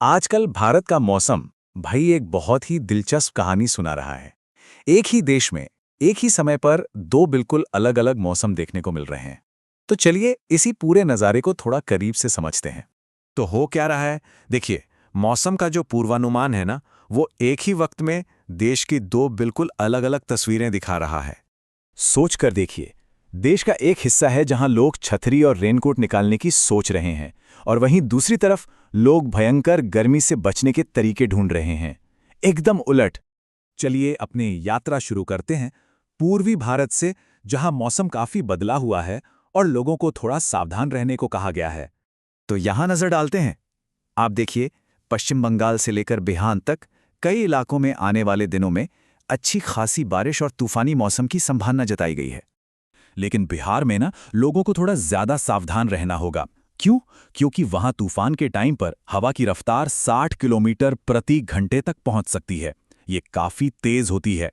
आजकल भारत का मौसम भाई एक बहुत ही दिलचस्प कहानी सुना रहा है। एक ही देश में एक ही समय पर दो बिल्कुल अलग-अलग मौसम देखने को मिल रहे हैं। तो चलिए इसी पूरे नज़ारे को थोड़ा करीब से समझते हैं। तो हो क्या रहा है? देखिए, मौसम का जो पूर्वानुमान है ना, वो एक ही वक्त में देश की दो बिल्कुल अलग-अलग तस्वीरें दिखा रहा है। सोच कर देखिए, देश का एक हिस्सा है जहां लोग छतरी और रेनकोट निकालने की सोच रहे हैं और वहीं दूसरी तरफ लोग भयंकर गर्मी से बचने के तरीके ढूंढ रहे हैं। एकदम उलट। चलिए अपनी यात्रा शुरू करते हैं पूर्वी भारत से, जहां मौसम काफी बदला हुआ है और लोगों को थोड़ा सावधान रहने को कहा गया है। तो यहां नजर डालते हैं। आप देखिए, पश्चिम बंगाल से लेकर बिहार तक कई इलाकों में आने वाले दिनों में अच्छी खासी बारिश और तूफानी मौसम की संभावना जताई गई है। लेकिन बिहार में ना लोगों को थोड़ा ज्यादा सावधान रहना होगा। क्यों? क्योंकि वहां तूफान के टाइम पर हवा की रफ्तार 60 किलोमीटर प्रति घंटे तक पहुंच सकती है। ये काफी तेज होती है।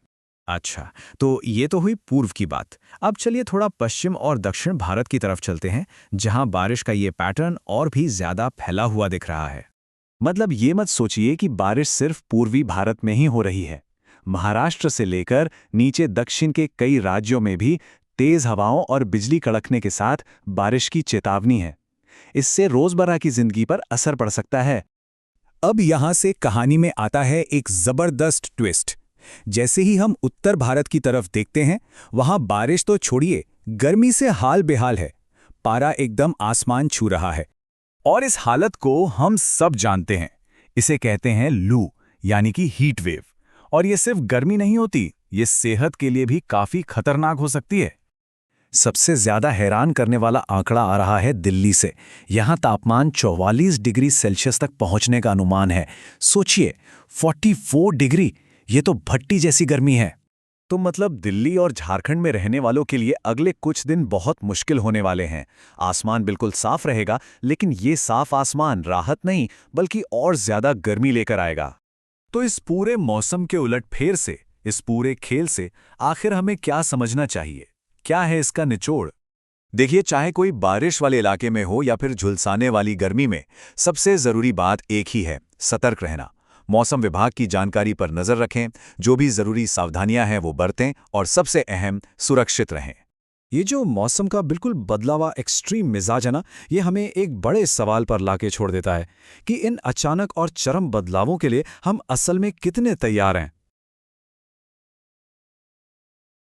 अच्छा, तो ये तो हुई पूर्व की बात। अब चलिए थोड़ा पश्चिम और दक्षिण भारत की तरफ चलते हैं, जहां बारिश का ये पैटर्न और भी ज्यादा फैला हुआ दिख रहा है। मतलब ये मत सोचिए कि बारिश सिर्फ पूर्वी भारत में ही हो रही है। महाराष्ट्र से लेकर नीचे दक्षिण के कई राज्यों में भी तेज हवाओं और बिजली कड़कने के साथ बारिश की चेतावनी है। इससे रोजमर्रा की जिंदगी पर असर पड़ सकता है। अब यहां से कहानी में आता है एक जबरदस्त ट्विस्ट। जैसे ही हम उत्तर भारत की तरफ देखते हैं, वहां बारिश तो छोड़िए, गर्मी से हाल बेहाल है। पारा एकदम आसमान छू रहा है। और इस हालत को हम सब जानते हैं। इसे कहते हैं लू, यानी कि हीट वेव। और ये सिर्फ गर्मी नहीं होती, ये सेहत के लिए भी काफी खतरनाक हो सकती है। सबसे ज्यादा हैरान करने वाला आंकड़ा आ रहा है दिल्ली से। यहां तापमान 44 डिग्री सेल्सियस तक पहुंचने का अनुमान है। सोचिए, 44 डिग्री, ये तो भट्टी जैसी गर्मी है। तो मतलब दिल्ली और झारखंड में रहने वालों के लिए अगले कुछ दिन बहुत मुश्किल होने वाले हैं। आसमान बिल्कुल साफ रहेगा, लेकिन ये साफ आसमान राहत नहीं बल्कि और ज्यादा गर्मी लेकर आएगा। तो इस पूरे मौसम के उलटफेर से, इस पूरे खेल से आखिर हमें क्या समझना चाहिए? क्या है इसका निचोड़? देखिए, चाहे कोई बारिश वाले इलाके में हो या फिर झुलसाने वाली गर्मी में, सबसे जरूरी बात एक ही है: सतर्क रहना। मौसम विभाग की जानकारी पर नजर रखें, जो भी जरूरी सावधानियां हैं वो बरतें और सबसे अहम, सुरक्षित रहें। ये जो मौसम का बिल्कुल बदला हुआ एक्सट्रीम मिजाज है ना, ये हमें एक बड़े सवाल पर लाके छोड़ देता है कि इन अचानक और चरम बदलावों के लिए हम असल में कितने तैयार हैं।